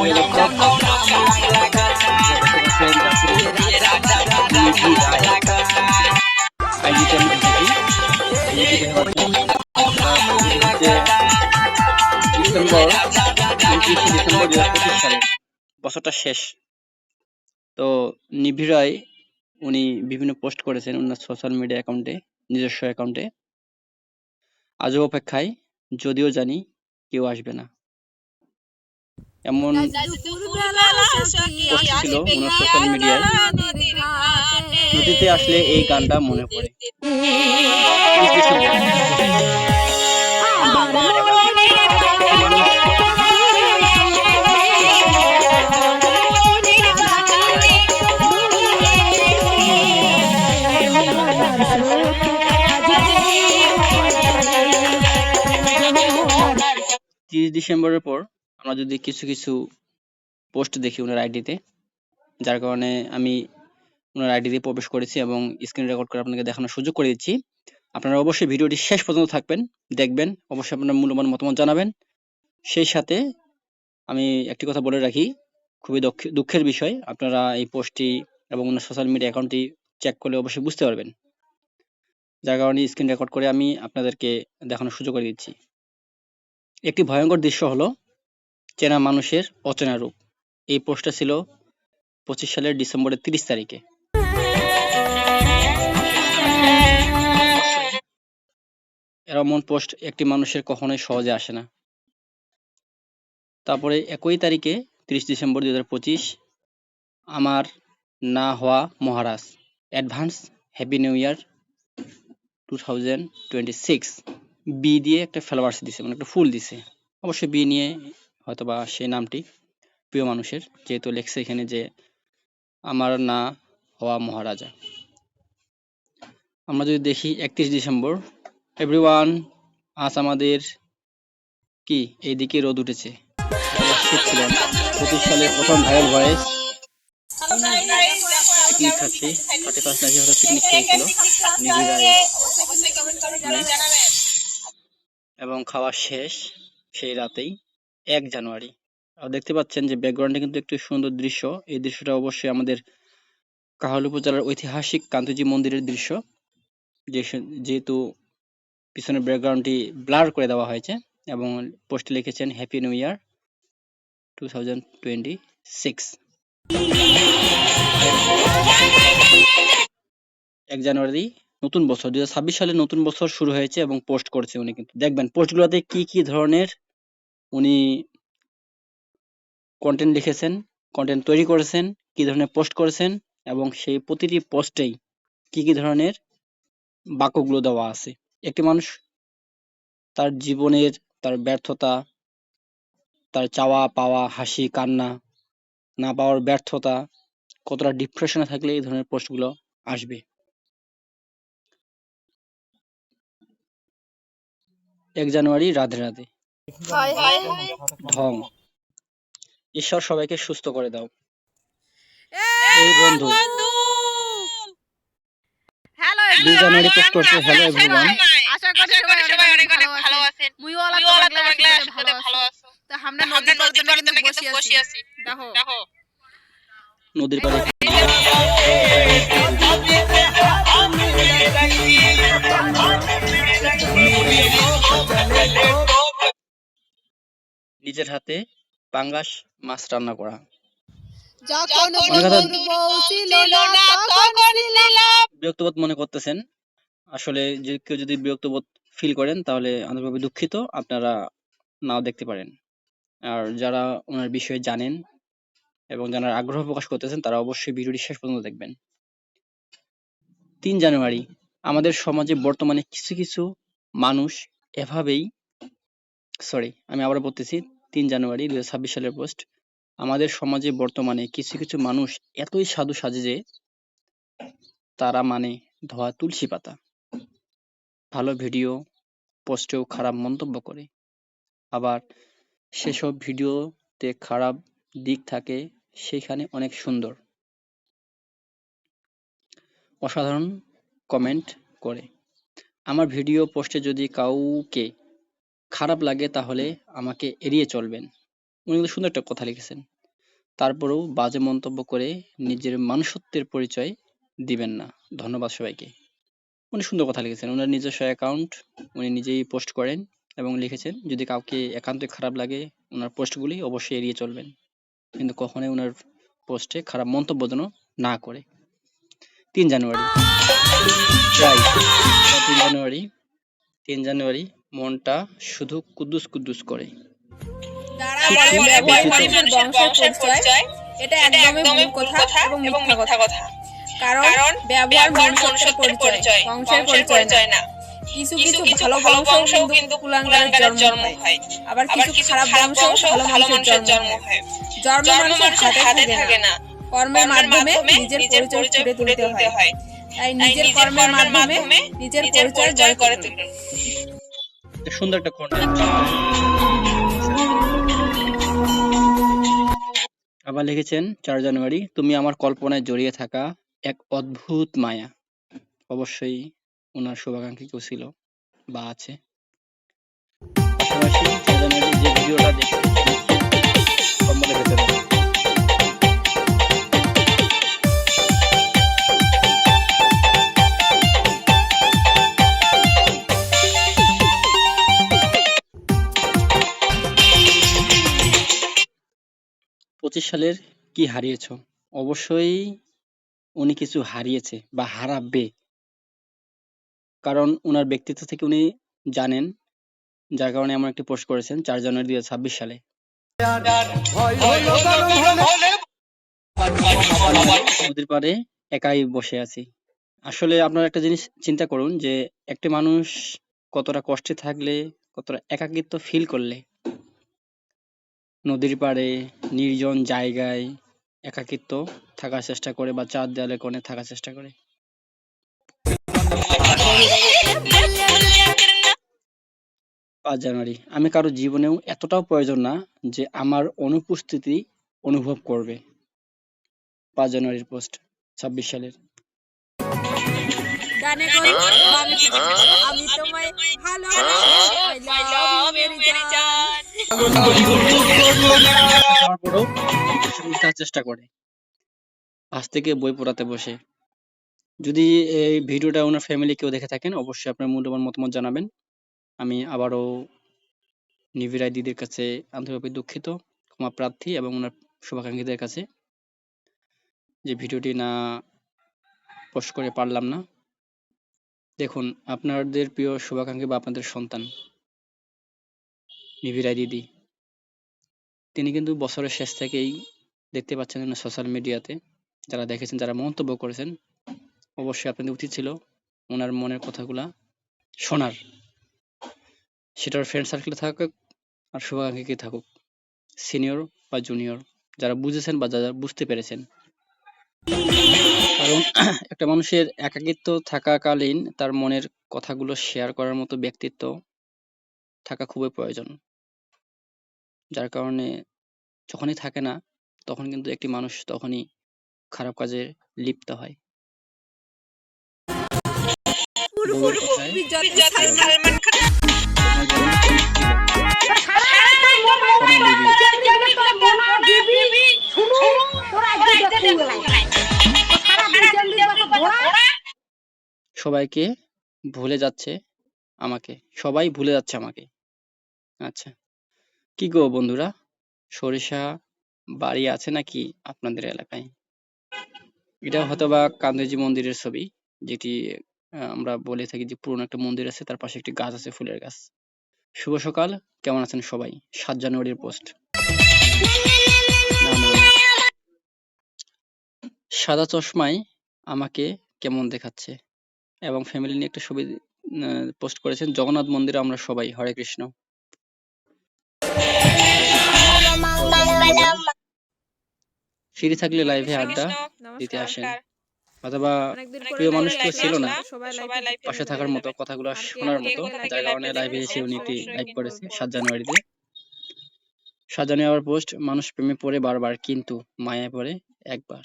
প্রিয় দর্শক, দেখতে পাচ্ছেন নিধি রায় আইজিতে আমি ঢুকেছি। এই যে দেখতে পাচ্ছেন হচ্ছে ডিসেম্বর 29শে ডিসেম্বর 2025 সালে, বছরটা শেষ। তো নিধি রায় উনি বিভিন্ন পোস্ট করেছেন ওনার সোশ্যাল মিডিয়া অ্যাকাউন্টে, নিজস্ব অ্যাকাউন্টে। আজও অপেক্ষায়, যদিও জানি কেউ আসবে না, এমন পোস্ট ছিল ওনার সোশ্যাল মিডিয়ায়। নদীতে আসলে এই গানটা মনে পড়ে। 30 ডিসেম্বর ডিসেম্বরের পর আমরা যদি কিছু কিছু পোস্ট দেখি ওনার আইডিতে, যার কারণে আমি ওনার আইডিতে প্রবেশ করেছি এবং স্ক্রিন রেকর্ড করে আপনাকে দেখানোর সুযোগ করে দিচ্ছি। আপনারা অবশ্যই ভিডিওটি শেষ পর্যন্ত থাকবেন, দেখবেন, অবশ্যই আপনার মূল্যবান মতামত জানাবেন। সেই সাথে আমি একটি কথা বলে রাখি, খুবই দুঃখের বিষয়, আপনারা এই পোস্টটি এবং ওনার সোশ্যাল মিডিয়া অ্যাকাউন্টটি চেক করলে অবশ্যই বুঝতে পারবেন, যার কারণে স্ক্রিন রেকর্ড করে আমি আপনাদেরকে দেখানোর সুযোগ করে দিচ্ছি। একটি ভয়ঙ্কর দৃশ্য হলো চেনা মানুষের অচেনা রূপ। এই পোস্টটা ছিল 25 সালের ডিসেম্বরের 30 তারিখে। এমন পোস্ট একটি মানুষের কখনোই সহজে আসে না। তারপরে একই তারিখে 30 ডিসেম্বর 2025, আমার না হওয়া মহারাজ, advance happy new year 2026। B দিয়ে একটা ফ্লাওয়ার্স দিছে, মানে একটা ফুল দিছে, অবশ্যই বি নিয়ে হয়তোবা সেই নামটি প্রিয় মানুষের, যেহেতু লেখছে এখানে যে আমার না হওয়া মহারাজা। আমরা যদি দেখি 31 ডিসেম্বর, এভরিওয়ান, আজ আমাদের কি এইদিকে রোদ উঠেছে, শীত ছিল না। 25 সালের প্রথম ভাইরাল ভয়েস, পিকনিক খাচ্ছি, 31 নাকি হয়তো পিকনিক খেয়েছিল এবং খাওয়া শেষ সেই রাতেই 1 জানুয়ারি। দেখতে পাচ্ছেন যে ব্যাকগ্রাউন্ডে কিন্তু একটি সুন্দর দৃশ্য। এই দৃশ্যটা অবশ্যই আমাদের কাহালু উপজেলার ঐতিহাসিক কান্তজি মন্দিরের দৃশ্য, যেহেতু পিছনের ব্যাকগ্রাউন্ডটি ব্লার করে দেওয়া হয়েছে এবং পোস্টে লিখেছেন হ্যাপি নিউ ইয়ার 2026। 1 জানুয়ারি নতুন বছর, 2026 সালে নতুন বছর শুরু হয়েছে এবং পোস্ট করেছে উনি। কিন্তু দেখবেন পোস্টগুলোতে কি কি ধরনের উনি কন্টেন্ট লিখেছেন, কন্টেন্ট তৈরি করেছেন, কি ধরনের পোস্ট করেছেন এবং সেই প্রতিটি পোস্টেই কি কি ধরনের বাক্যগুলো দেওয়া আছে। একটি মানুষ তার জীবনের, তার ব্যর্থতা, তার চাওয়া পাওয়া, হাসি কান্না, না পাওয়ার ব্যর্থতা, কতটা ডিপ্রেশনে থাকলে এই ধরনের পোস্টগুলো আসবে। 1 জানুয়ারি রাধে রাধে, ঢং, ঈশ্বর সবাইকে সুস্থ করে দাও। এই বন্ধু 2 জানুয়ারি পোস্ট করছে, হ্যালো এভরিওয়ান, আশা করি সবাই অনেক অনেক ভালো আছেন। মুইওয়ালা তো লাগলে ভালো আছো। তো আমরা নদীর পাড়ে কিন্তু বসে আছি। দেখো নদীর পাড়ে নিজের হাতে পাঙ্গাস মাছ রান্না করা। বিরক্তবোধ মনে করতেছেন, আসলে যে কেউ যদি বিরক্তবোধ ফিল করেন তাহলে আন্তরিকভাবে দুঃখিত, আপনারা নাও দেখতে পারেন। আর যারা ওনার বিষয়ে জানেন এবং জানার আগ্রহ প্রকাশ করতেছেন তারা অবশ্যই ভিডিওটি শেষ পর্যন্ত দেখবেন। 3 জানুয়ারি, আমাদের সমাজে বর্তমানে কিছু কিছু মানুষ এভাবেই, আমি আবার বলতেছি, 3 জানুয়ারি 2026 সালের পোস্ট, আমাদের সমাজে বর্তমানে কিছু কিছু মানুষ এতই সাধু সাজে যে তারা মানে ধোয়া তুলসী পাতা, ভালো ভিডিও পোস্টেও খারাপ মন্তব্য করে, আবার সেসব ভিডিওতে খারাপ দিক থাকে, সেখানে অনেক সুন্দর অসাধারণ কমেন্ট করে। আমার ভিডিও পোস্টে যদি কাউকে খারাপ লাগে তাহলে আমাকে এড়িয়ে চলবেন। উনি কিন্তু সুন্দর একটা কথা লিখেছেন। তারপরেও বাজে মন্তব্য করে নিজের মানুষত্বের পরিচয় দিবেন না। ধন্যবাদ সবাইকে। উনি সুন্দর কথা লিখেছেন। উনার নিজস্ব অ্যাকাউন্ট, উনি নিজেই পোস্ট করেন এবং লিখেছেন যদি কাউকে একান্তই খারাপ লাগে উনার পোস্টগুলি অবশ্যই এড়িয়ে চলবেন, কিন্তু কখনোই উনার পোস্টে খারাপ মন্তব্য যেন না করে। 3 জানুয়ারি রাইট, 3 জানুয়ারি 3 জানুয়ারি মনটা শুধু কুদ্দুস কুদ্দুস করে। যারা ঠিক বলে ঠিক ব্যবহারী বলছি তো? মানুষের বংশের পরিচয়, এটা একদমই ভুল কথা এবং মিথ্যা কথা। কারণ ব্যবহার মনুষ্যত্বের পরিচয়, বংশের পরিচয় না। কিছু কিছু ভালো বংশও কিন্তু কুলাঙ্গারের জন্ম হয়, আবার কিছু খারাপ বংশও ভালো মানুষের জন্ম হয়। জন্ম মানুষের হাতে থাকে না, কর্মের মাধ্যমে নিজের পরিচয় ফুটে তুলতে হয়। তাই নিজের কর্মের মাধ্যমে নিজের পরিচয় গড়ে তুলুন। সুন্দর একটা কোট। আবার লিখেছেন 4 জানুয়ারি, তুমি আমার কল্পনায় জড়িয়ে থাকা এক অদ্ভুত মায়া। অবশ্যই ওনার শুভাকাঙ্ক্ষী কেউ ছিল বা আছে। পাশাপাশি 4 জানুয়ারি যে ভিডিওটা দেখে কম্বলের ভেতরে। পঁচিশ সালের কি হারিয়েছ? অবশ্যই উনি কিছু হারিয়েছে বা হারাবে, কারণ উনার ব্যক্তিত্ব থেকে উনি জানেন, যার কারণে এমন একটি পোস্ট করেছেন 4 জানুয়ারি 2026 সালে। নদীর পাড়ে একাই বসে আছি। আসলে আপনারা একটা জিনিস চিন্তা করুন যে একটা মানুষ কতটা কষ্টে থাকলে, কতটা একাকিত্ব ফিল করলে নদীর পাড়ে নির্জন জায়গায় একাকিত্ব থাকার চেষ্টা করে বা চার দেয়ালের কোণে থাকার চেষ্টা করে। 5 জানুয়ারি, আমি কারো জীবনেও এতটাও প্রয়োজন না যে আমার অনুপস্থিতি অনুভব করবে। 5 জানুয়ারির পোস্ট 26 সালের। গানে করি বামে থেকে আমি তোমায় ভালোবাসি, I love you মেরি জান। তারপরেও মিশার চেষ্টা করে। আজ থেকে বই পড়াতে বসে। যদি এই ভিডিওটা ওনার ফ্যামিলি কেউ দেখে থাকেন অবশ্যই আপনার মূল্যবান মতামত জানাবেন। আমি আবারও নিবিড় দিদির কাছে আন্তরিকভাবে দুঃখিত, ক্ষমা প্রার্থী এবং ওনার শুভাকাঙ্ক্ষীদের কাছে যে ভিডিওটি না পোস্ট করে পারলাম না। দেখুন আপনাদের প্রিয় শুভাকাঙ্ক্ষী বা আপনাদের সন্তান নিবিড় দিদি, তিনি কিন্তু বছরের শেষ থেকেই দেখতে পাচ্ছেন না সোশ্যাল মিডিয়াতে যারা দেখেছেন, যারা মন্তব্য করেছেন, অবশ্যই আপনাদের উচিত ছিল ওনার মনের কথাগুলা শোনার। সেটা ওর ফ্রেন্ড সার্কেলে থাকুক আর শুভাকাঙ্ক্ষী থাকুক, সিনিয়র বা জুনিয়র, যারা বুঝেছেন বা যারা বুঝতে পেরেছেন। কারণ একটা মানুষের একাকিত্ব থাকাকালীন তার মনের কথাগুলো শেয়ার করার মতো ব্যক্তিত্ব থাকা খুবই প্রয়োজন, যার কারণে যখনই থাকে না তখন কিন্তু একটি মানুষ তখনই খারাপ কাজে লিপ্ত হয়। বউয়ের কথায় সালমান খান তোমার বোন সোনা বিবি। সবাইকে ভুলে যাচ্ছে আমাকে, সবাই ভুলে যাচ্ছে আমাকে। আচ্ছা, কি গো বন্ধুরা, সরিষা বাড়ি আছে নাকি আপনাদের এলাকায়? এটা হয়তোবা কান্দেজি মন্দিরের ছবি, যেটি আমরা বলে থাকি যে পুরনো একটা মন্দির আছে, তার পাশে একটি গাছ আছে, ফুলের গাছ। শুভ সকাল, কেমন আছেন সবাই? 7 জানুয়ারির পোস্ট। না না না, সাদা চশমায় আমাকে কেমন দেখাচ্ছে এবং ফ্যামিলি নিয়ে একটা ছবি পোস্ট করেছেন। জগন্নাথ মন্দিরে আমরা সবাই, হরে কৃষ্ণ। ফ্রি থাকলে লাইভে আড্ডা দিতে আসেন, অথবা প্রিয় মানুষ কেউ ছিল না পাশে থাকার মতো, কথাগুলো শোনার মতো, যার কারণে লাইভে এসে উনি একটি লাইভ করেছে 7 জানুয়ারিতে। 7 জানুয়ারি পোস্ট, মানুষ প্রেমে পড়ে বারবার কিন্তু মায়ায় পড়ে একবার।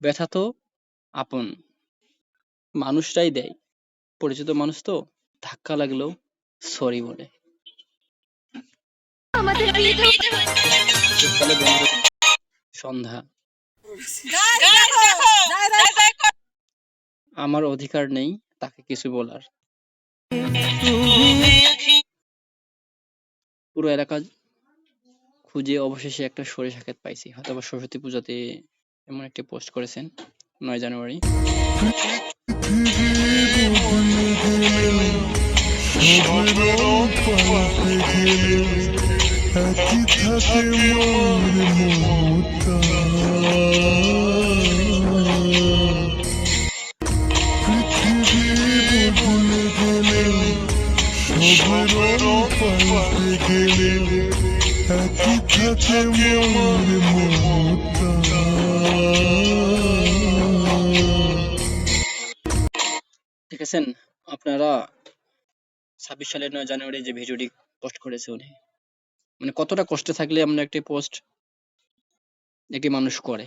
ব্যথা তো আপন মানুষটাই দেয়, পরিচিত মানুষ তো ধাক্কা লাগলেও সরি বলে। শীতকালে বন্ধুদের সন্ধ্যা। আমার অধিকার নেই তাকে কিছু বলার। পুরো এলাকা খুঁজে অবশেষে একটা সরিষা ক্ষেত পাইছি। হয়তোবা সরস্বতী পূজাতে এমন একটি পোস্ট করেছেন 9 জানুয়ারি। দেখেছেন আপনারা 26 সালের 9 জানুয়ারি যে ভিডিওটি পোস্ট করেছে উনি, মানে কতটা কষ্টে থাকলে আমরা একটি পোস্ট একটি মানুষ করে।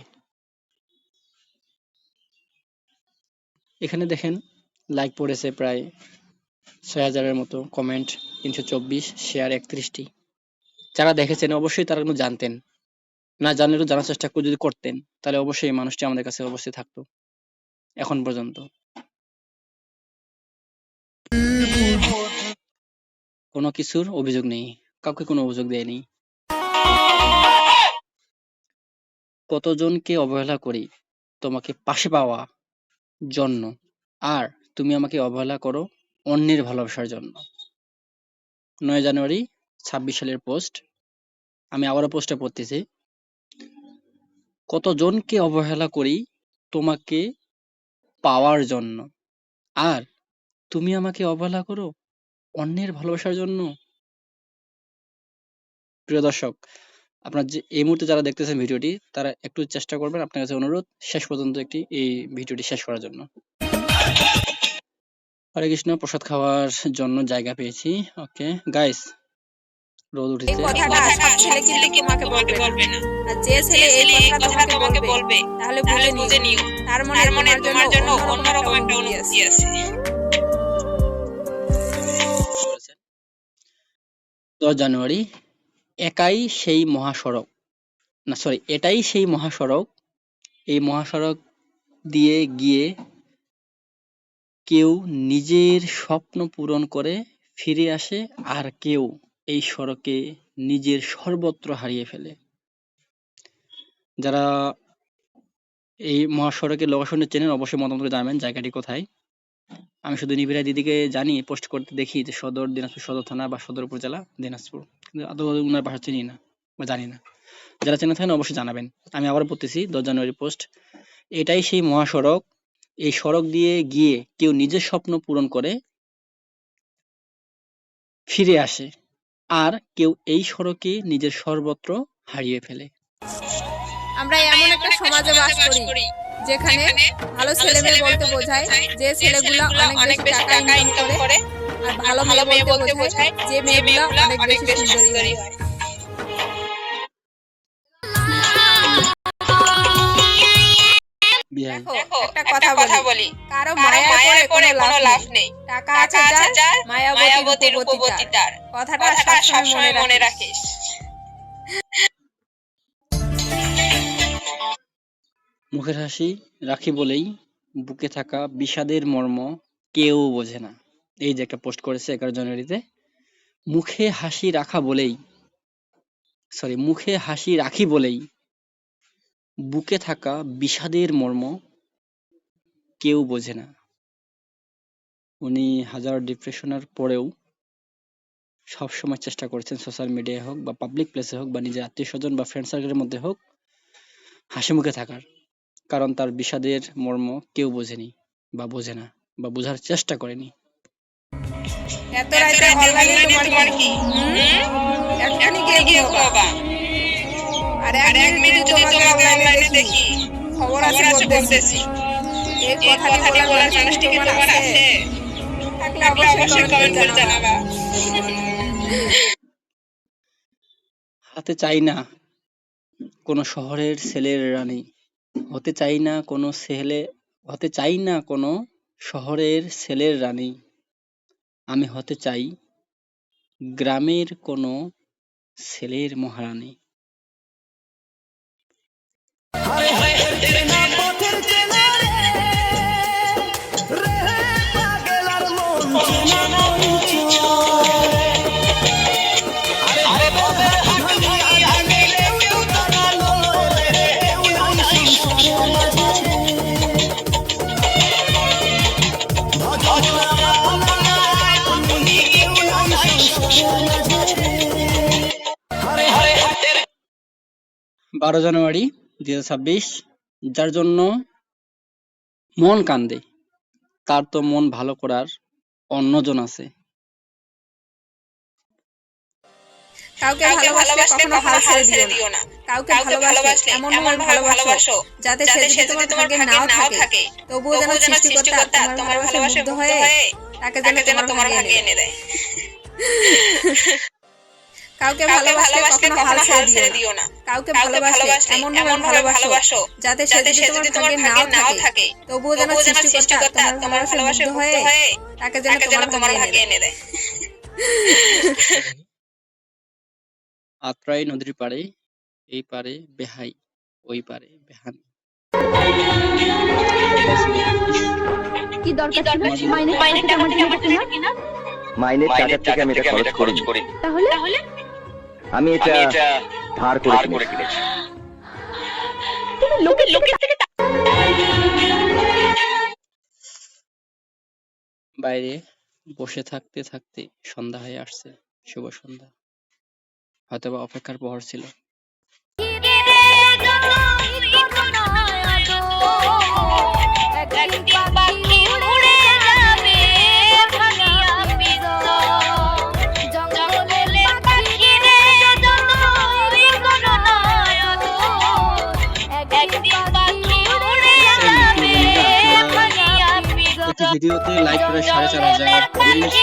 এখানে দেখেন লাইক পড়েছে প্রায় 6000-এর মতো, কমেন্ট 324, শেয়ার 31টি। যারা দেখেছেন অবশ্যই তারা কিন্তু জানতেন, না জানলেও জানার চেষ্টা করে যদি করতেন তাহলে অবশ্যই এই মানুষটি আমাদের কাছে অবশ্যই থাকতো এখন পর্যন্ত। কোনো কিছুর অভিযোগ নেই, কাউকে কোনো অভিযোগ দেয়নি। কতজনকে অবহেলা করি তোমাকে পাশে পাওয়া জন্য, আর তুমি আমাকে অবহেলা করো অন্যের ভালোবাসার জন্য। 9 জানুয়ারি 26 সালের পোস্ট। আমি আবারও পোস্টটা পড়তেছি। কতজনকে অবহেলা করি তোমাকে পাওয়ার জন্য, আর তুমি আমাকে অবহেলা করো অন্যের ভালোবাসার জন্য। প্রিয় দর্শক, আপনার যে এই মুহূর্তে যারা দেখতেছেন ভিডিওটি, তারা একটু চেষ্টা করবেন, আপনার কাছে অনুরোধ শেষ পর্যন্ত এই ভিডিওটি শেষ করার জন্য। হরে কৃষ্ণ, প্রসাদ খাওয়ার জন্য জায়গা পেয়েছি। ওকে গাইস, রোদ এই উঠেছে। কথাটা সব ছেলে কিন্তু তোমাকে বলবে না। আর যে ছেলে এই কথাটা তোমাকে বলবে তাহলে বুঝে নিও তার মনে তোমার জন্য অন্যরকম একটা অনুভূতি আছে। 10 জানুয়ারি, এটাই সেই মহাসড়ক, এই মহাসড়ক দিয়ে গিয়ে কেউ নিজের স্বপ্ন পূরণ করে ফিরে আসে, আর কেউ এই সড়কে নিজের সর্বত্র হারিয়ে ফেলে। যারা এই মহাসড়কের লোকেশনটা চেনেন অবশ্যই মতামত জানাবেন জায়গাটি কোথায়। আমি শুধু নিবিড়া দিদিকে জানি পোস্ট করতে দেখি যে সদর দিনাজপুর সদর থানা বা সদর উপজেলা দিনাজপুর, কিন্তু আদৌ ওনার ভাষা চিনি না বা জানি না। যারা চেনা থাকেন অবশ্যই জানাবেন। আমি আবার পড়তেছি 10 জানুয়ারি পোস্ট। এটাই সেই মহাসড়ক, এই সড়ক দিয়ে গিয়ে কেউ নিজের স্বপ্ন পূরণ করে ফিরে আসে, আর কেউ এই সড়কে নিজের সর্বত্র হারিয়ে ফেলে। আমরা এমন একটা সমাজে বাস করি যেখানে ভালো ছেলে মেয়ে বলতে বোঝায় যে ছেলেগুলো অনেক বেশি টাকা ইনকাম করে, আর ভালো মেয়ে বলতে বোঝায় যে মেয়েগুলো অনেক বেশি সুন্দরী হয়। দেখো একটা কথা বলি, কারো মায়া করে কোনো লাভ নেই। টাকা আছে যার, মায়াবতী রূপবতী তার। কথাটা সবসময় মনে রাখিস। মুখের হাসি রাখি বলেই বুকে থাকা বিষাদের মর্ম কেউ বোঝে না। এই যে একটা পোস্ট করেছে 11 জানুয়ারিতে। মুখে হাসি রাখি বলেই বুকে থাকা বিষাদের মর্ম কেউ বোঝে না। উনি হাজার ডিপ্রেশনের পরেও সবসময় চেষ্টা করছেন সোশ্যাল মিডিয়ায় হোক বা পাবলিক প্লেসে হোক বা নিজের আত্মীয় স্বজন বা ফ্রেন্ড সার্কেলের মধ্যে হোক হাসি মুখে থাকার, কারণ তার বিষাদের মর্ম কেউ বোঝেনি বা বোঝে না বা বোঝার চেষ্টা করেনি। এত রাতে অনলাইনে তোমার কি? এখনই গিয়ে ঘুমাবা। আর এক মিনিট যদি তোমাকে অনলাইনে দেখি, খবর আছে বলতেছি। এই কথাটি বলার মানুষটি কি তোমার আছে? থাকলে অবশ্যই কমেন্ট করে জানাবা। হতে চাই না কোনো শহরের ছেলের রানী, হতে চাই না কোনো শহরের ছেলের রানী। আমি হতে চাই গ্রামের কোনো ছেলের মহারানী। বারো জানুয়ারি 2026, যার জন্য মন কান্দে তার তো মন ভালো করার অন্যজন আছে। কাউকে ভালোবাসলে কখনো হাল ছেড়ে দিও না। কাউকে ভালোবাসলে এমন ভাবে ভালোবাসো যাতে সে যদি তোমার ভাগ্যে নাও থাকে, তবুও যেন সৃষ্টিকর্তা তোমার ভালোবাসায় মুগ্ধ হয়ে তাকে যেন তোমার ভাগ্যে এনে দেয়। কাউকে ভালোবাসলে কখনো হাল ছেড়ে দিও না। কাউকে ভালোবাসলে এমন ভাবে ভালোবাসো যাতে সে যদি তোমার ভাগ্যে নাও থাকে, তবুও যেন সৃষ্টিকর্তা তোমার ভালোবাসায় মুগ্ধ হয়ে তাকে যেন তোমার ভাগ্যে এনে দেয়। আত্রাই নদীর পাড়ে, এই পারে বেহাই, ওই পারে বেহান। কি দরকার ছিল মাইনের টাকা থেকে আমার জন্য কিনা? মাইনের টাকা থেকে আমি এটা খরচ করি। তাহলে আমি এটা ধার করে কিনেছি। তুমি লোকের থেকে বাইরে বসে থাকতে থাকতে সন্ধ্যা হয়ে আসছে। শুভ সন্ধ্যা। হয়তোবা অপেক্ষার প্রহর ছিল। একটি ভিডিওতে লাইক করে 4,500 রিলস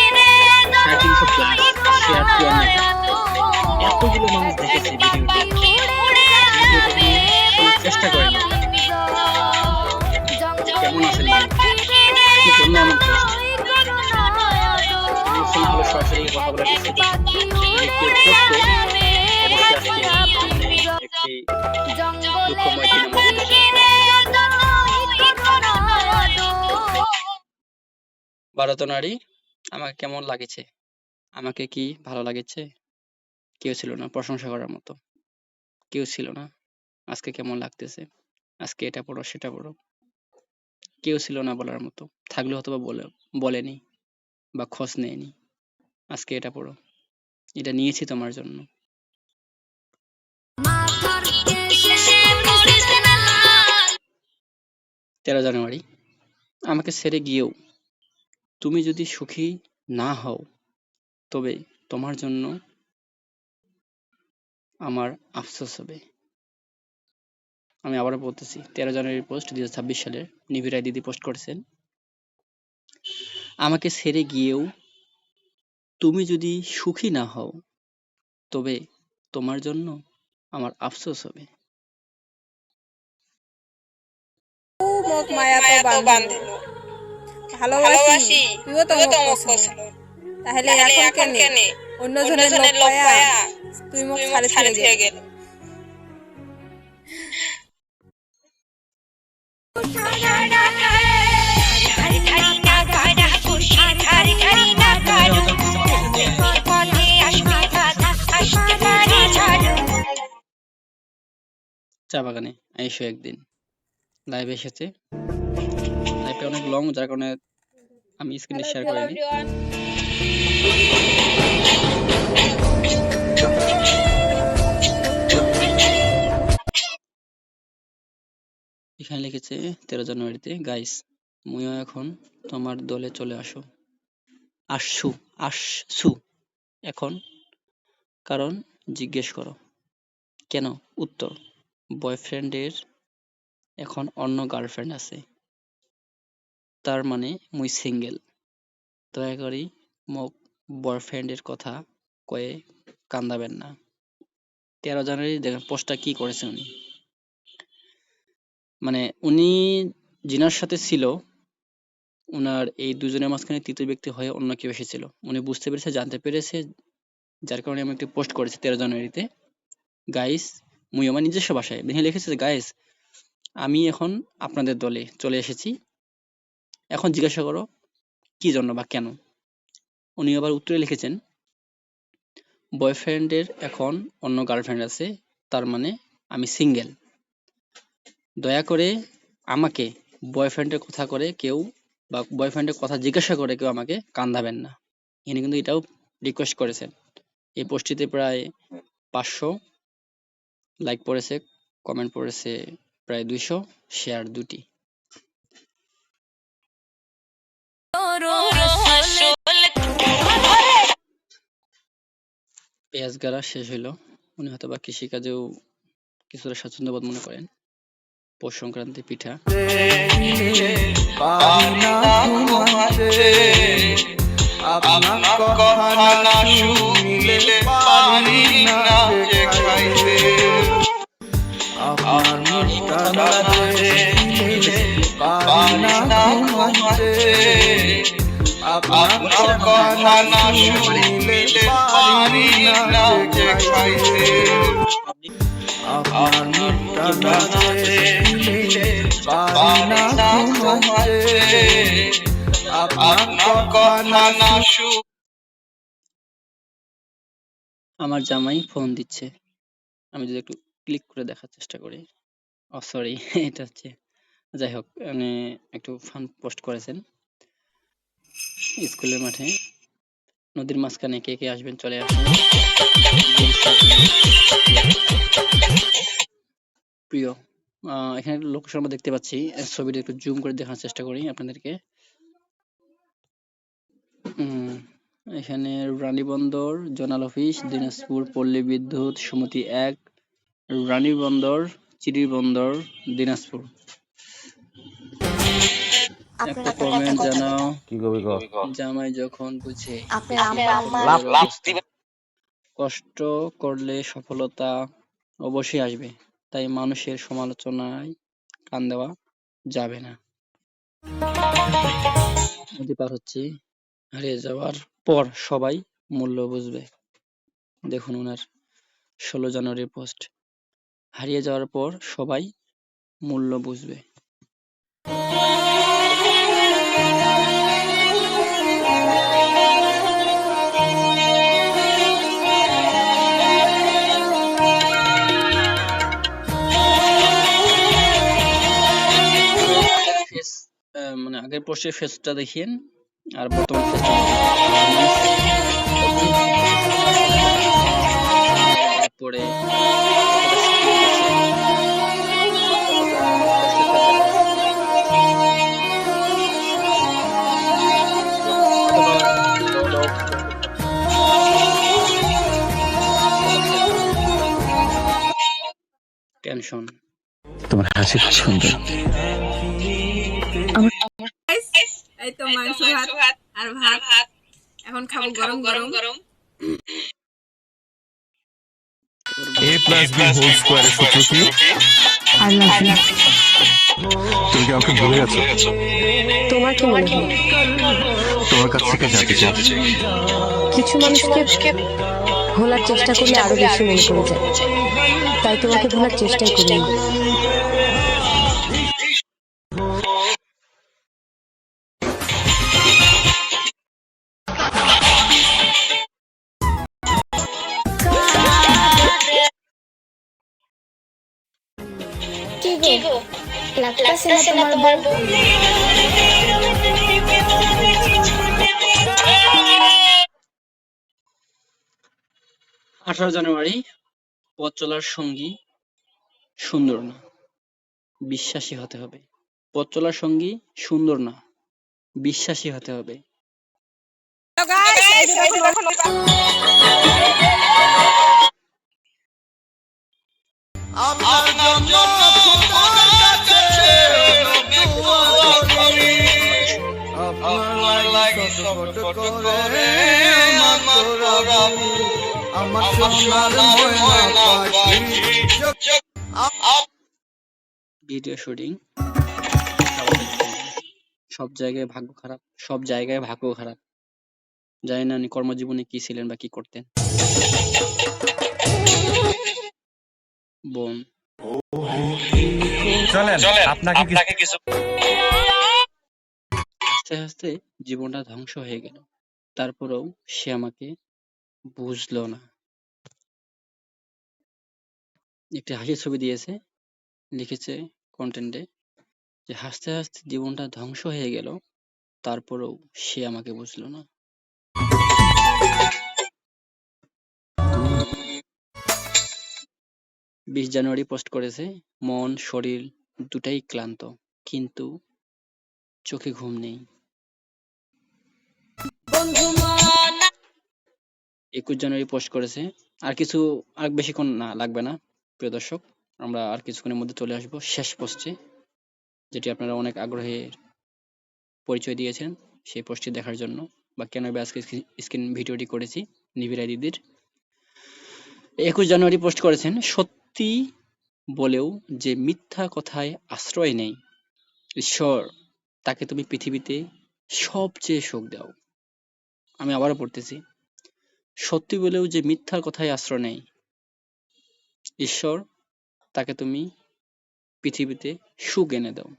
350 প্লাস শেয়ার 200। এতগুলো মানুষ দেখেছে ভিডিওটি। চেষ্টা করেন কেমন আছেন কি জন্য এমন পোস্ট ভালো সরাসরি কথা বলার একটি দুঃখময় দিন আমাদের। 12 জানুয়ারি আমাকে কেমন লাগেছে? আমাকে কি ভালো লাগেছে? কেউ ছিল না প্রশংসা করার মতো, কেউ ছিল না আজকে কেমন লাগতেছে, আজকে এটা পড়ো সেটা পড়ো, কেউ ছিল না বলার মতো। থাকলে হয়তো বা বলেনি বা খোঁজ নেয়নি। আজকে এটা পড়ো, এটা নিয়েছি তোমার জন্য। 13 জানুয়ারি আমাকে ছেড়ে গিয়েও তুমি যদি সুখী না হও, তবে তোমার জন্য আমার আফসোস হবে। আমি আবারও বলতেছি, 13 জানুয়ারির পোস্ট 2026 সালের নিবিড়াই দিদি পোস্ট করেছেন। আমাকে ছেড়ে গিয়েও তুমি যদি সুখী না হও, তবে তোমার জন্য আমার আফসোস হবে। মুখ মায়া তো বাঁধিল, ভালোবাসি প্রিয়তম কছিল। তাহলে এখন কেন অন্যজনের লোক পায়া তুই মুখ ছাড়ে গেল। চা বাগানে আইসো একদিন। লাইভে এসেছে, লাইভটা অনেক লং, যার কারণে আমি স্ক্রিনে শেয়ার করিনি। এখানে লিখেছে 13 জানুয়ারিতে, গাইস মুইও এখন তোমার দলে চলে আসছু এখন, কারণ জিজ্ঞেস করো কেন? উত্তর, বয়ফ্রেন্ডের এখন অন্য গার্লফ্রেন্ড আছে, তার মানে মুই সিঙ্গেল। দয়া করি মোক বয়ফ্রেন্ডের কথা কয়ে কান্দাবেন না। 13 জানুয়ারি দেখেন পোস্টটা কি করেছে উনি। মানে উনি জিনার সাথে ছিল, উনার এই দুজনের মাঝখানে তৃতীয় ব্যক্তি হয়ে অন্য কেউ এসেছিল। উনি বুঝতে পেরেছে, জানতে পেরেছে যার কারণে আমি একটি পোস্ট করেছি 13 জানুয়ারিতে। গাইস, মুই আমার নিজস্ব ভাষায় লিখেছে যে, গাইস আমি এখন আপনাদের দলে চলে এসেছি, এখন জিজ্ঞাসা করো কি জন্য বা কেন। উনি আবার উত্তরে লিখেছেন, বয়ফ্রেন্ডের এখন অন্য গার্লফ্রেন্ড আছে, তার মানে আমি সিঙ্গেল। দয়া করে আমাকে বয়ফ্রেন্ডের কথা করে কেউ বা বয়ফ্রেন্ডের কথা জিজ্ঞাসা করে কেউ আমাকে কান্দাবেন না। ইনি কিন্তু এটাও রিকোয়েস্ট করেছেন। এই পোস্টটিতে প্রায় 500 লাইক পড়েছে, কমেন্ট পড়েছে প্রায় 200, শেয়ার 2টি। পেঁয়াজ গাড়া শেষ হইল। উনি হয়তো বা কৃষিকাজেও কিছুটা স্বাচ্ছন্দ্যবোধ মনে করেন। পৌষ সংক্রান্তি পিঠা। আপনার কথা না শুনিলে পারি না যে খাইতে, আপনার মুখটা না দেখিলে পারি না ঘুমাতে, আপনার কথা না শুনিলে পারি না যে খাইতে, আপনার মুখটা না দেখিলে পারি না ঘুমাতে, আপনার কথা না শুনিলে। আমার জামাই ফোন দিচ্ছে, আমি যদি একটু ক্লিক করে দেখার চেষ্টা করি। সরি, এটা হচ্ছে, যাই হোক, মানে একটু ফান পোস্ট করেছেন। স্কুলের মাঠে নদীর মাঝখানে কে কে আসবেন চলে আসুন। প্রিয়, এখানে একটা লোকেশন আমরা দেখতে পাচ্ছি, ছবিটা একটু জুম করে দেখার চেষ্টা করি আপনাদেরকে। এখানে রানীবন্দর জোনাল অফিস, দিনাজপুর পল্লী বিদ্যুৎ সমিতি 1, রানীবন্দর, চিরিবন্দর, দিনাজপুর। একটা কমেন্ট জানাও, জামাই যখন বুঝে কষ্ট করলে সফলতা অবশ্যই আসবে, তাই মানুষের সমালোচনায় কান দেওয়া যাবে না। নদী পার হচ্ছি, হারিয়ে যাওয়ার পর সবাই মূল্য বুঝবে। দেখুন ওনার 16 জানুয়ারির পোস্ট, হারিয়ে যাওয়ার পর সবাই মূল্য বুঝবে। মানে আগের পোস্টের ফেসটা দেখিয়েন আর বর্তমান ফেসটা পরে টেনশন। তোমার হাসি খুব সুন্দর। এই তো মাংস ভাত আর ভাত, এখন খাবো গরম গরম গরম। A+B² সূত্র কি? তুমি কি আমাকে ভুলে গেছো? তোমার কি মনে হয়? তোমার কাছ থেকে জানতে চাই, কিছু মানুষকে ভোলার চেষ্টা করলে আরো বেশি মনে পড়ে যায়, তাই তোমাকে ভোলার চেষ্টাই করি। কি গো লাগতাছে না তোমার বউ? 18 জানুয়ারি, পথ চলার সঙ্গী সুন্দর না, বিশ্বাসী হতে হবে। পথ চলার সঙ্গী সুন্দর না, বিশ্বাসী হতে হবে। আপনার জন্য খোদার কাছে দোয়া করি, আপনার লাগি ছটফট করে আমার রাবু, আমার সোনার ময়না পাখি। ভিডিও শুটিং, সব জায়গায় ভাগ্য খারাপ, সব জায়গায় ভাগ্য খারাপ। জানি না উনি কর্মজীবনে কি ছিলেন বা কি করতেন। বোন চলেন আপনাকে কিছু আস্তে আস্তে জীবনটা ধ্বংস হয়ে গেল, তারপরেও সে আমাকে বুঝলো না। একটি হাসির ছবি দিয়েছে, লিখেছে কন্টেন্টে যে হাসতে হাসতে জীবনটা ধ্বংস হয়ে গেল, তারপরেও সে আমাকে বুঝলো না। 20 জানুয়ারি পোস্ট করেছে, মন শরীর দুটাই ক্লান্ত, কিন্তু চোখে ঘুম নেই। 21 জানুয়ারি পোস্ট করেছে, আর বেশিক্ষণ না লাগবে না প্রিয় দর্শক, আমরা আর কিছুক্ষণের মধ্যে চলে আসবো শেষ পোস্টে, যেটি আপনারা অনেক আগ্রহের পরিচয় দিয়েছেন সেই পোস্টটি দেখার জন্য, বা কেন আমি আজকে স্ক্রিন ভিডিওটি করেছি নিবিড়া দিদির। 21 জানুয়ারি পোস্ট করেছেন, সত্যি বলেও যে মিথ্যা কথায় আশ্রয় নেই, ঈশ্বর তাকে তুমি পৃথিবীতে সবচেয়ে সুখ দাও। আমি আবারও পড়তেছি, সত্যি বলেও যে মিথ্যার কথায় আশ্রয় নেই, ঈশ্বর তাকে তুমি পৃথিবীতে সুখ এনে দাও।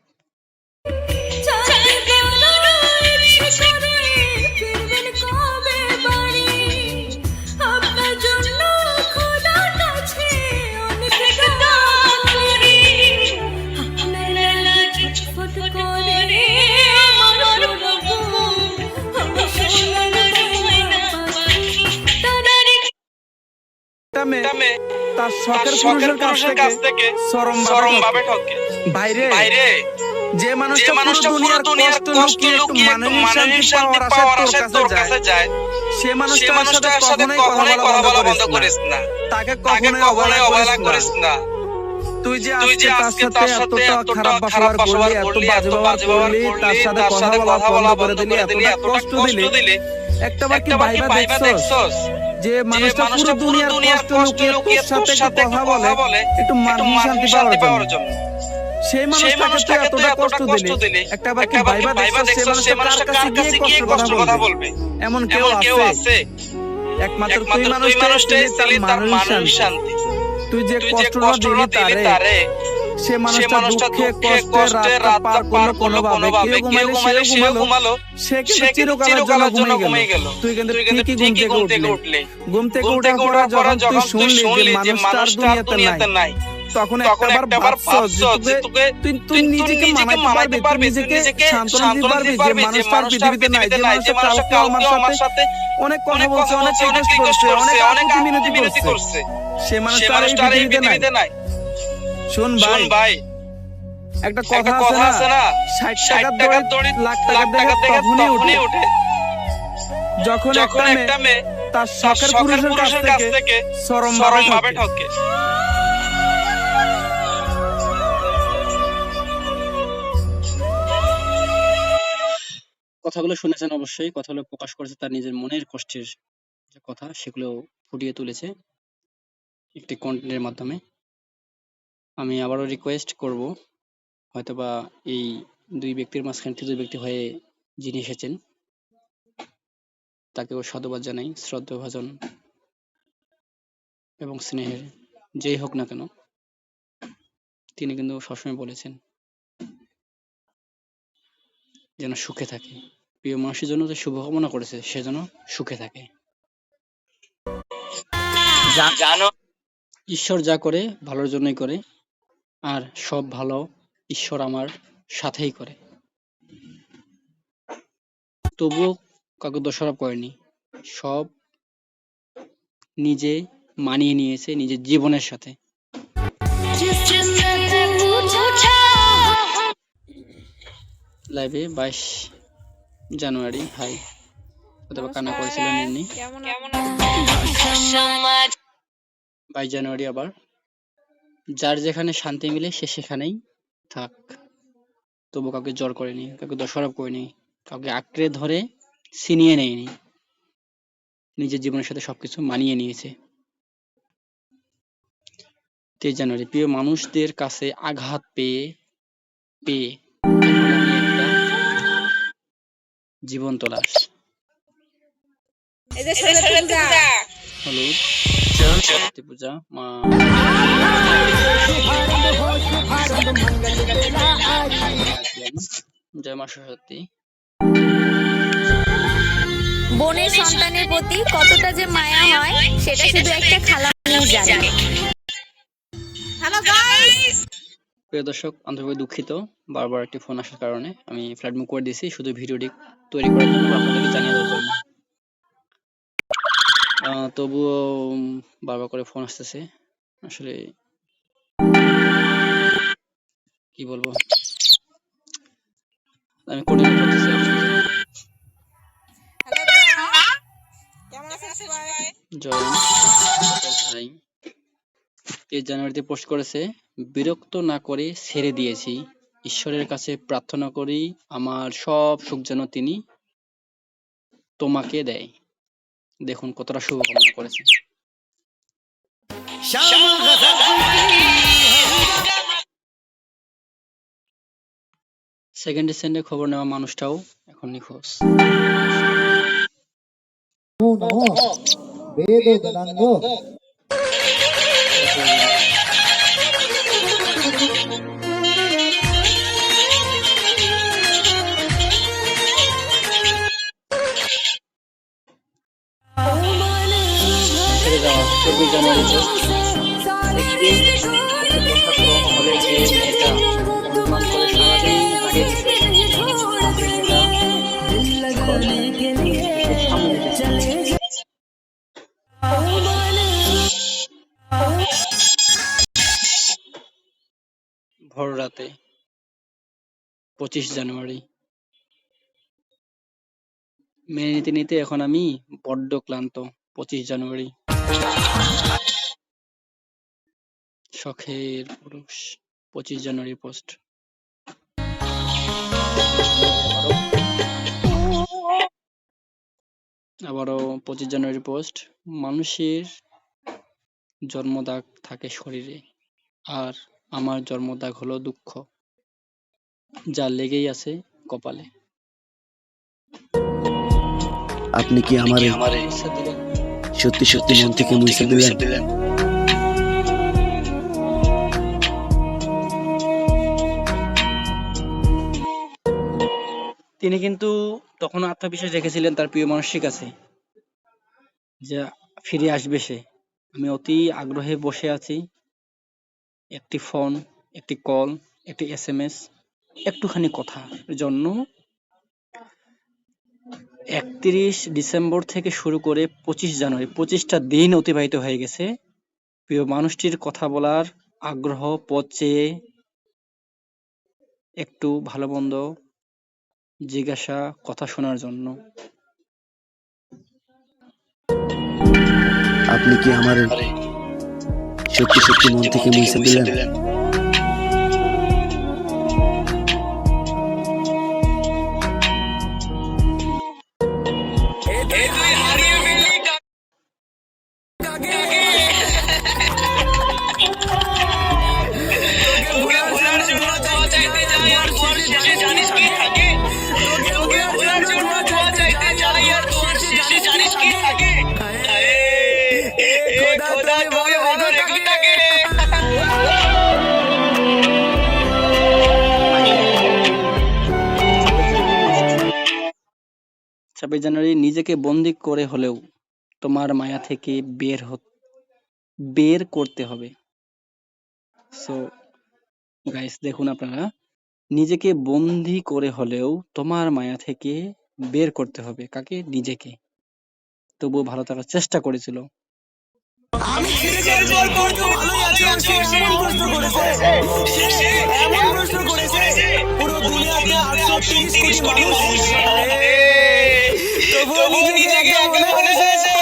তার শখের পুরুষের কাছ থেকে চরম ভাবে ঠকে। বাইরে যে মানুষটা পুরো দুনিয়ার কষ্ট লুকিয়ে একটু মানসিক শান্তি পাওয়ার আশায় তোর কাছে যায়, সে মানুষটার সাথে কখনোই কথা বলা বন্ধ করিস না, তাকে কখনোই অবহেলা করিস না। তুই যে আজকে তার সাথে এতটা খারাপ ব্যবহার করলি, এত বাজে ব্যবহার করলি, তার সাথে কথা বলা বন্ধ করে দিলি, এতটা কষ্ট দিলি, একটাবার কি ভাইবা দেখছস যে মানুষটা পুরো দুনিয়ার কষ্ট লুকিয়ে তোর সাথে কথা বলে একটু মানসিক শান্তি পাওয়ার জন্য। সেই মানুষটাকে তুই এতটা কষ্ট দিলি, একটাবার কি ভাইবা দেখছস সেই মানুষটা কার কাছে গিয়ে কষ্ট কথা বলবে? এমন কেউ আছে? একমাত্র তুই মানুষটাই ছিলি তার মানসিক শান্তি। তুই যে কষ্টটা দিলি তারে, সে মানুষটা দুঃখে কষ্টে রাত পার করলো কোনোভাবে, কেউ ঘুমাইলে সেও ঘুমালো, সে কিন্তু চিরকালের জন্য ঘুমিয়ে গেল। তুই কিন্তু ঠিকই ঘুম থেকে উঠলি, ঘুম থেকে ওঠার পরে যখন তুই শুনলি যে মানুষটা আর দুনিয়াতে নাই, তখন একবার ভাবছস যে তুই নিজেকে মানাতে পারবি, তুই নিজেকে সান্ত্বনা দিতে পারবি যে মানুষটা আর পৃথিবীতে নাই, যে মানুষটা কালকেও আমার সাথে অনেক কথা বলছে, অনেক রিকোয়েস্ট করছে, অনেক মিনতি করছে, সে মানুষটা আর এই পৃথিবীতে নাই। শুন ভাই, একটা কথা আছে না, 60 টাকার দড়ি লাখ টাকা দেখে তখনই ওঠে যখন একটা মেয়ে তার শখের পুরুষের কাছ থেকে চরম ভাবে ঠকে। কথাগুলো শুনেছেন অবশ্যই, কথাগুলো প্রকাশ করেছে তার নিজের মনের কষ্টের যে কথা, সেগুলো ফুটিয়ে তুলেছে একটি কন্টেন্টের মাধ্যমে। আমি আবারও রিকোয়েস্ট করব, হয়তোবা এই দুই ব্যক্তির মাঝখানে তৃতীয় ব্যক্তি হয়ে যিনি এসেছেন তাকেও সাধুবাদ জানাই, শ্রদ্ধাভাজন এবং স্নেহের যেই হোক না কেন, তিনি কিন্তু সবসময় বলেছেন যেন সুখে থাকে, প্রিয় মানুষের জন্য যে শুভকামনা করেছে সে যেন সুখে থাকে। জানো ঈশ্বর যা করে ভালোর জন্যই করে, আর সব ভালো ঈশ্বর আমার সাথেই করে। তবুও কাউকে দোষারোপ করেনি, সব নিজে মানিয়ে নিয়েছে নিজের জীবনের সাথে। লাইভে 22 জানুয়ারি হাই, অথবা কান্না করেছিলেন এমনি। কেমন 22 জানুয়ারি আবার, যার যেখানে শান্তি মিলে সে সেখানেই থাক, তবু কাউকে জোর করেনি, কাউকে দোষারোপ করেনি, কাউকে আঁকড়ে ধরে ছিনিয়ে নেয়নি, নিজের জীবনের সাথে সবকিছু মানিয়ে নিয়েছে। 23 জানুয়ারি, প্রিয় মানুষদের কাছে আঘাত পেয়ে পেয়ে এখন আমি একটা জীবন্ত লাশ। এই যে সরস্বতী পূজা, হলুদ, সরস্বতী পূজা, মা জয় মা সরস্বতী। বোনের সন্তানের প্রতি কতটা যে মায়া হয় সেটা শুধু একটা খালামণিই জানে। হ্যালো গাইস, প্রিয় দর্শক, আন্তরিকভাবে দুঃখিত বারবার একটি ফোন আসার কারণে। আমি ফ্লাইট মুভ করে দিয়েছি শুধু ভিডিওটি তৈরি করার জন্য, আপনাদেরকে জানিয়ে দেওয়ার জন্য। তবুও বারবার করে ফোন আসতেছে, আসলে কি বলবো, আমি কন্টিনিউ করতেছি আপনাদের। কেমন আছেন সবাই? জয় ভাই 23 জানুয়ারিতে পোস্ট করেছে, বিরক্ত না করে ছেড়ে দিয়েছি, ঈশ্বরের কাছে প্রার্থনা করি আমার সব সুখ যেন তিনি তোমাকে দেয়। দেখুন কতটা শুভকামনা করেছে। সেকেন্ড ডিসেন্ডে খবর নেওয়া মানুষটাও এখন নিখোঁজ। ছেড়ে যাওয়া 24 জানুয়ারি হলে যে মেয়েটা অনুমান করে সারাদিন লাগিয়ে দিচ্ছে, সামনে রেখেছে। ভোর রাতে 25 জানুয়ারি, মেনে নিতে নিতে এখন আমি বড্ড ক্লান্ত। 25 জানুয়ারি, শখের পুরুষ। 25 জানুয়ারি পোস্ট। আবারও 25 জানুয়ারি পোস্ট, মানুষের জন্মদাগ থাকে শরীরে, আর আমার জন্মদাগ হলো দুঃখ, যা লেগেই আছে কপালে। আপনি কি আমারে সত্যি সত্যি মন থেকে মুছে দিলেন? তিনি কিন্তু তখনও আত্মবিশ্বাস রেখেছিলেন তার প্রিয় মানুষটির কাছে যে ফিরে আসবে সে। আমি অতি আগ্রহে বসে আছি, একটি ফোন, একটি কল, একটি SMS, একটুখানি কথার জন্য 31 ডিসেম্বর থেকে শুরু করে 25 জানুয়ারি 25টা দিন অতিবাহিত হয়ে গেছে প্রিয় মানুষটির কথা বলার আগ্রহ, পথ চেয়ে, একটু ভালো মন্দ জিজ্ঞাসা, কথা শোনার জন্য। আপনি কি আমারে সত্যি সত্যি মন থেকে মুছে দিলেন? জানুয়ারি, নিজেকে বন্দি করে হলেও তোমার মায়া থেকে বের করতে হবে। সো গাইস, দেখুন আপনারা, নিজেকে বন্দি করে হলেও তোমার মায়া থেকে বের করতে হবে। কাকে? নিজেকে। তবুও ভালো থাকার চেষ্টা করেছিল। আমি ফিরে যাওয়ার পর তো ভালোই আছে, সে এমন প্রশ্ন করেছে, সে এমন প্রশ্ন করেছে, পুরো দুনিয়াতে 830 কোটি মানুষ, তবুও নিজেকে একা মনে হয়েছে।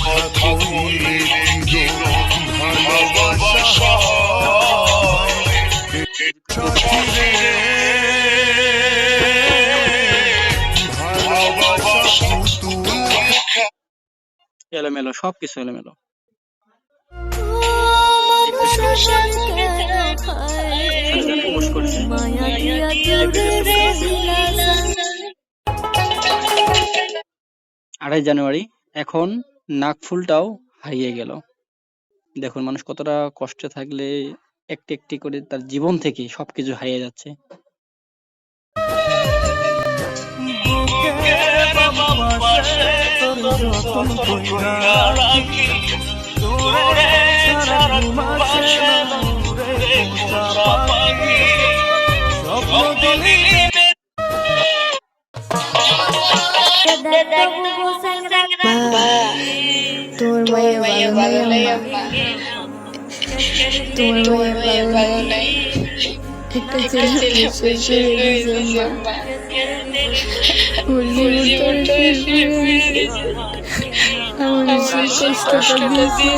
কথা কইলে এলোমেলো, সবকিছু এলোমেলো। পোস্ট করছে। আড়াই জানুয়ারি, এখন নাকফুলটাও হারিয়ে গেল। দেখুন মানুষ কতটা কষ্টে থাকলে একটি একটি করে তার জীবন থেকে সবকিছু হারিয়ে যাচ্ছে। তোর মায়ের ভালো নাই আম্মা। তোর মায়ের ভালো নাই। একটা ছেলে শেষ হয়ে গেছে আম্মা। ওর জীবন তোর শেষ হয়ে গেছে। আমার সেই কষ্টটা দিয়েছে।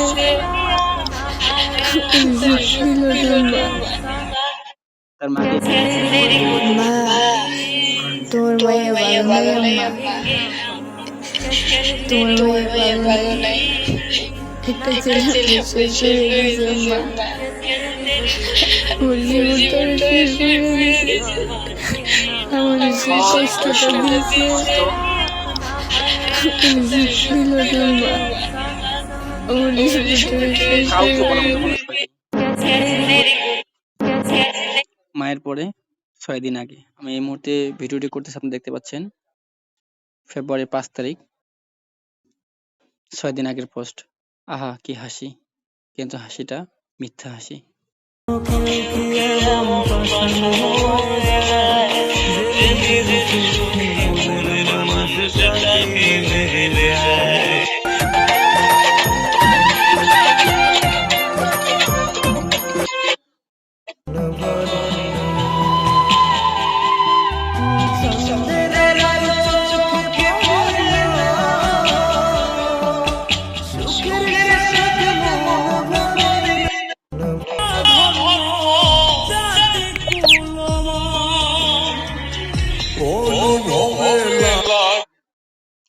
তার মাকে মা, তোর মায়ের ভালো নাই আম্মা। তোর মায়ের ভালো নাই। একটা ছেলে শেষ হয়ে গেছে আম্মা। ওর জীবন তোর শেষ হয়ে গেছে। আমার সেই কষ্টটা দিয়েছে। মায়ের পরে 6 দিন আগে আমি এই মুহূর্তে ভিডিওটি করতেছি, আপনি দেখতে পাচ্ছেন ফেব্রুয়ারি 5 তারিখ, 6 দিন আগের পোস্ট। আহা কি হাসি, কিন্তু হাসিটা মিথ্যা হাসি।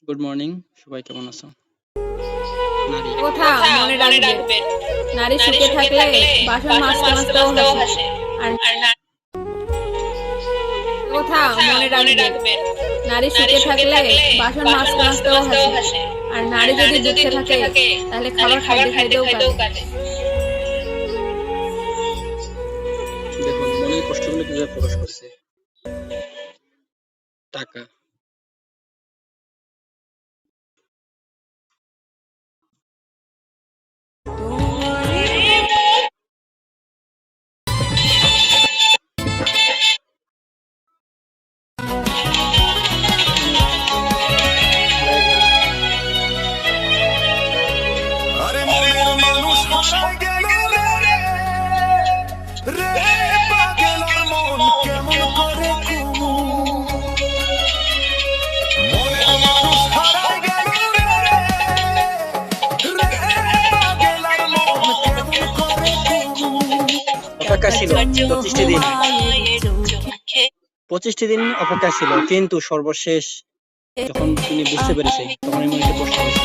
গুড মর্নিং, সবাই কেমন আছো? কথা মনে রাখবেন, নারী সুখে থাকলে বাসন মাজতে মাজতেও হাসে। আর কথা মনে রাখবেন, নারী সুখে থাকলে বাসন মাজতে মাজতেও হাসে। আর নারী যদি দুঃখে থাকে তাহলে খাবার খাইতেও কাঁদে। দেখুন মনের কষ্টগুলো কিভাবে প্রকাশ করছে। টাকা, অপেক্ষা ছিল 25টি দিন, 25টি দিন অপেক্ষা ছিল, কিন্তু সর্বশেষ যখন তিনি বুঝতে পেরেছে তখন এই মনে প্রশ্ন করেছে।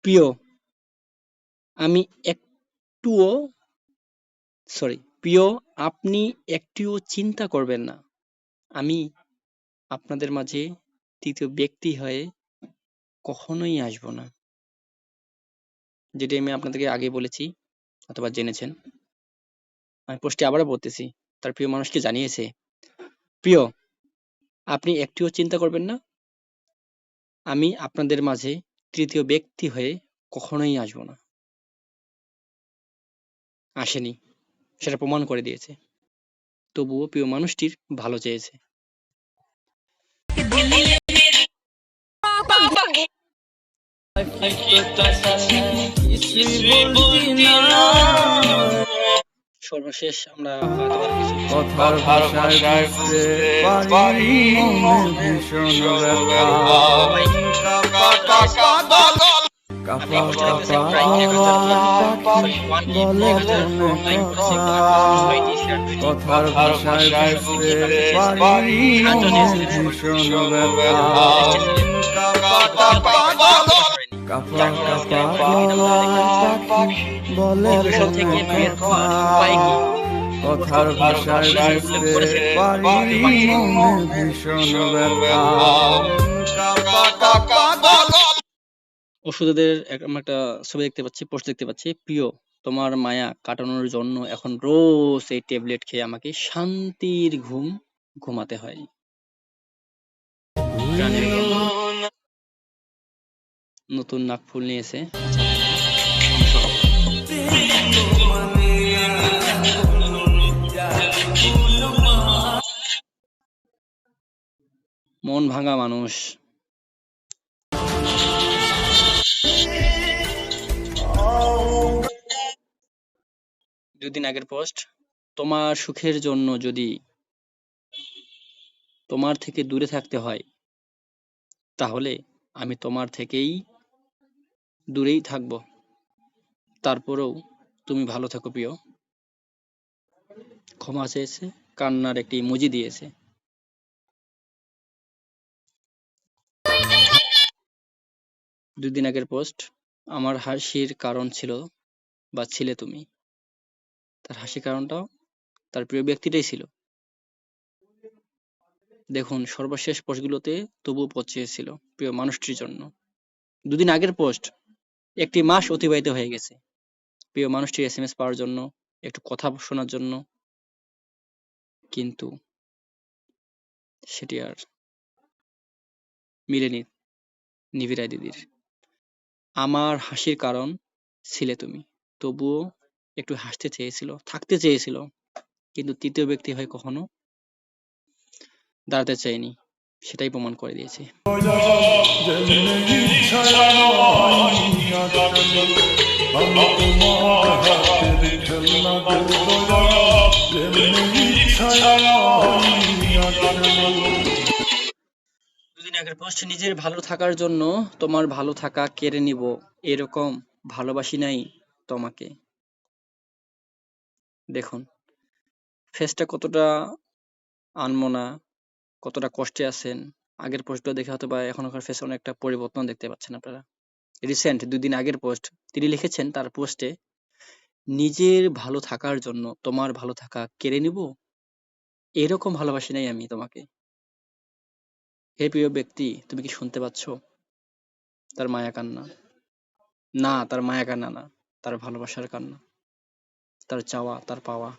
প্রিয়, আমি একটুও প্রিয়, আপনি একটুও চিন্তা করবেন না, আমি আপনাদের মাঝে তৃতীয় ব্যক্তি হয়ে কখনোই আসবো না। যেটি আমি আপনাদেরকে আগে বলেছি অথবা জেনেছেন। আমি পোস্টে আবারও বলতেছি, তার প্রিয় মানুষকে জানিয়েছে, প্রিয়, আপনি একটুও চিন্তা করবেন না, আমি আপনাদের মাঝে তৃতীয় ব্যক্তি হয়ে কখনোই আসবো না। আসেনি, সেটা প্রমাণ করে দিয়েছে। তবুও প্রিয় মানুষটির ভালো চেয়েছে। সর্বশেষ আমরা হয়তো আর কিছু কথার ভাষায় বুঝতে পারি মনে ভীষণ ব্যথা কাপা কাপা গলায় পাখি বলে মনে কথা কথার ভাষায় বুঝতে পারি মনে ভীষণ ব্যথা কাপা কাপা গলায় পাখি বলে মনে কথা কথার ভাষায় বুঝতে পারি মনে ভীষণ ব্যথা ওষুধের আমরা একটা ছবি দেখতে পাচ্ছি, পোস্ট দেখতে পাচ্ছি। প্রিয়, তোমার মায়া কাটানোর জন্য এখন রোজ এই ট্যাবলেট খেয়ে আমাকে শান্তির ঘুম ঘুমাতে হয়। প্রাণের গন্ধ। নতুন নাকফুল নিয়েছে। মন ভাঙা মানুষ। দুদিন আগের পোস্ট, তোমার সুখের জন্য যদি তোমার থেকে দূরে থাকতে হয় তাহলে আমি তোমার থেকেই দূরেই থাকবো, তারপরেও তুমি ভালো থাকো প্রিয়। ক্ষমা চেয়েছে, কান্নার একটি ইমোজি দিয়েছে। দুদিন আগের পোস্ট, আমার হাসির কারণ ছিল বা ছিলে তুমি। তার হাসির কারণটাও তার প্রিয় ব্যক্তিটাই ছিল। দেখুন সর্বশেষ পোস্টগুলোতে তবুও পৌঁছেছিল প্রিয় মানুষটির জন্য। দুদিন আগের পোস্ট, একটি মাস অতিবাহিত হয়ে গেছে প্রিয় মানুষটির SMS পাওয়ার জন্য, একটু কথা শোনার জন্য, কিন্তু সেটি আর মিলেনি নিবিড়াই দিদির। আমার হাসির কারণ ছিলে তুমি, তবুও একটু হাসতে চেয়েছিল, থাকতে চেয়েছিল, কিন্তু তৃতীয় ব্যক্তি হয়ে কখনো দাঁড়াতে চাইনি, সেটাই প্রমাণ করে দিয়েছে। দুদিন আগের পোস্ট, নিজের ভালো থাকার জন্য তোমার ভালো থাকা কেড়ে নিব, এরকম ভালোবাসি নাই তোমাকে। দেখুন ফেসটা কতটা আনমনা, কতটা কষ্টে আছেন। আগের পোস্টটা দেখে হয়তো বা এখনকার ফেসে অনেকটা পরিবর্তন দেখতে পাচ্ছেন আপনারা। রিসেন্ট 2 দিন আগের পোস্ট, তিনি লিখেছেন তার পোস্টে, নিজের ভালো থাকার জন্য তোমার ভালো থাকা কেড়ে নিব, এরকম ভালোবাসি নাই আমি তোমাকে। হে প্রিয় ব্যক্তি, তুমি কি শুনতে পাচ্ছ তার মায়া কান্না? না, তার মায়া কান্না না, তার ভালোবাসার কান্না, তার চাওয়া, তার পাওয়া।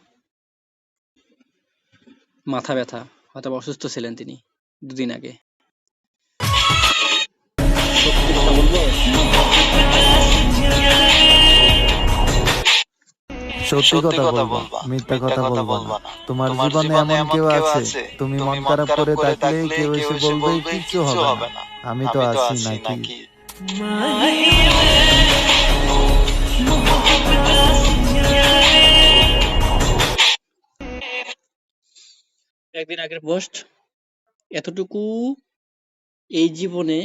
মাথা ব্যথা, হয়তো অসুস্থ ছিলেন তিনি 2 দিন আগে। সত্যি কথা বলবো, সত্যি কথা বলবা, মিথ্যা কথা বলবা না। তোমার জীবনে এমন কেউ আছে, তুমি মন খারাপ করে থাকলে কেউ এসে বলবে কিছু হবে না, আমি তো আছি নাকি। একদিন আগের পোস্ট, এতটুকু এই জীবনে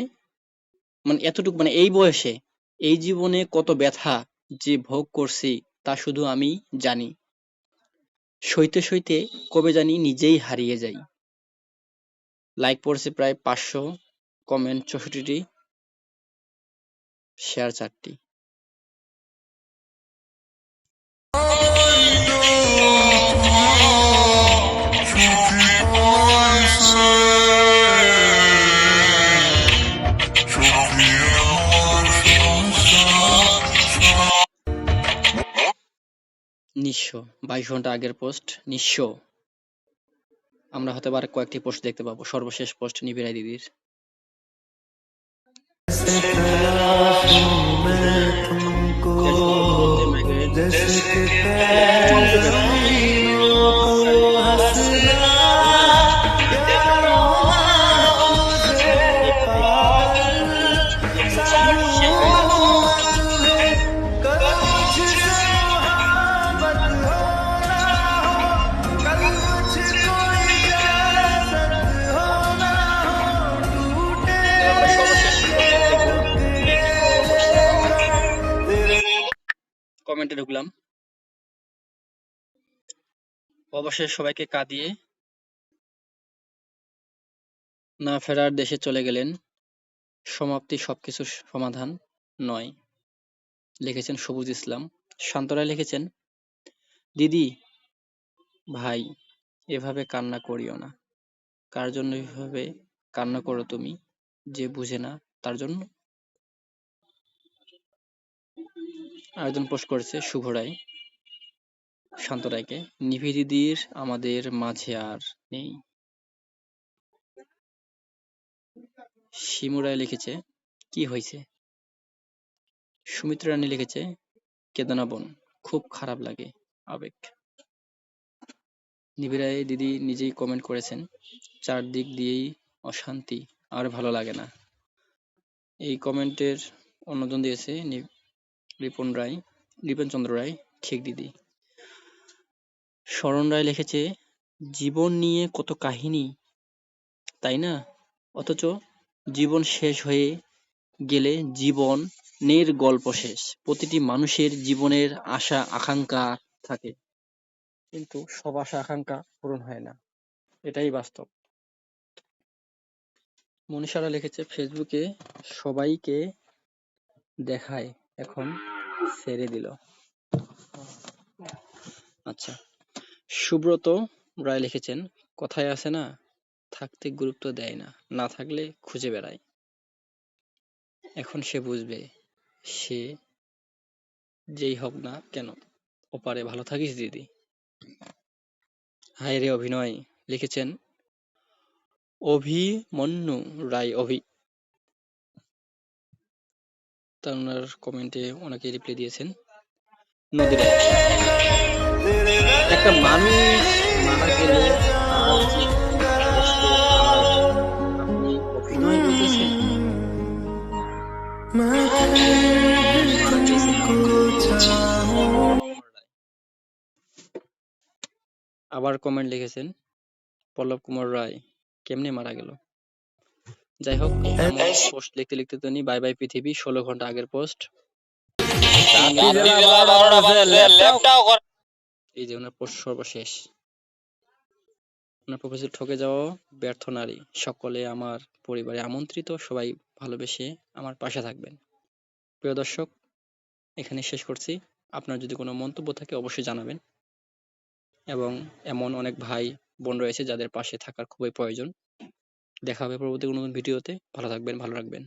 এতটুকু এই বয়সে এই জীবনে কত ব্যথা যে ভোগ করছি তা শুধু আমি জানি, সইতে সইতে কবে জানি নিজেই হারিয়ে যাই। লাইক পড়ছে প্রায় 500, কমেন্ট 64টি, শেয়ার 4টি। নিঃস্ব, 22 ঘন্টা আগের পোস্ট, নিঃস্ব। আমরা হয়তো আর কয়েকটি পোস্ট দেখতে পাবো। সর্বশেষ পোস্ট নিবিড়াই দিদির। ঢুকলাম। অবশেষে সবাইকে কাঁদিয়ে না ফেরার দেশে চলে গেলেন। সমাপ্তি সবকিছুর সমাধান নয়। লিখেছেন সবুজ ইসলাম। শান্তরায় লিখেছেন, দিদি ভাই এভাবে কান্না করিও না। কার জন্য এভাবে কান্না করো তুমি? যে বুঝে না তার জন্য? আরেকজন পোস্ট করেছে শুভ রায় শান্ত রায়কে, নিভি দিদির আমাদের মাঝে আর নেই। শিমু রায় লিখেছে, কি হয়েছে? সুমিত্রা রানী লিখেছে, কেঁদো না বোন, খুব খারাপ লাগে, আবেগ। নিভি রায় দিদি নিজেই কমেন্ট করেছেন, চারদিক দিয়েই অশান্তি, আর ভালো লাগে না। এই কমেন্টের অন্যজন দিয়েছে রিপন চন্দ্র রায়, ঠিক দিদি। শরণ রায় লিখেছে, জীবন নিয়ে কত কাহিনী, তাই না? অথচ জীবন শেষ হয়ে গেলে জীবনের গল্প শেষ। প্রতিটি মানুষের জীবনের আশা আকাঙ্ক্ষা থাকে, কিন্তু সব আশা আকাঙ্ক্ষা পূরণ হয় না, এটাই বাস্তব। মনীষারা লিখেছে, ফেসবুকে সবাইকে দেখায়, এখন ছেড়ে দিল। আচ্ছা। সুব্রত রায় লিখেছেন, কথায় আছে না, থাকতে গুরুত্ব দেয় না, না থাকলে খুঁজে বেড়ায়। এখন সে বুঝবে, সে যেই হোক না কেন ওপারে। ভালো থাকিস দিদি। হায় রে অভিনয় লিখেছেন অভিমন্যু রায় তার ওনার কমেন্টে অনেকে রিপ্লাই দিয়েছেন। নদী রায়, একটা মানুষ মারা গেলে তার যে কষ্ট, আপনি অভিনয় বলতেছেন? আবার কমেন্ট লিখেছেন পল্লব কুমার রায়, কেমনে মারা গেল? যাই হোক, পোস্ট লিখতে লিখতে তো নি বাই বাই পৃথিবী 16 ঘন্টা আগের পোস্ট। এই যে ওনার পোস্ট সর্বশেষ। ওনার প্রপোজাল ঠকে যাওয়া ব্যর্থ নারী সকলে আমার পরিবারে আমন্ত্রিত, সবাই ভালোবেসে আমার পাশে থাকবেন। প্রিয় দর্শক, এখানে শেষ করছি। আপনার যদি কোনো মন্তব্য থাকে অবশ্যই জানাবেন, এবং এমন অনেক ভাই বোন রয়েছে যাদের পাশে থাকার খুবই প্রয়োজন। দেখা হবে পরবর্তী কোনো ভিডিওতে। ভালো থাকবেন, ভালো রাখবেন।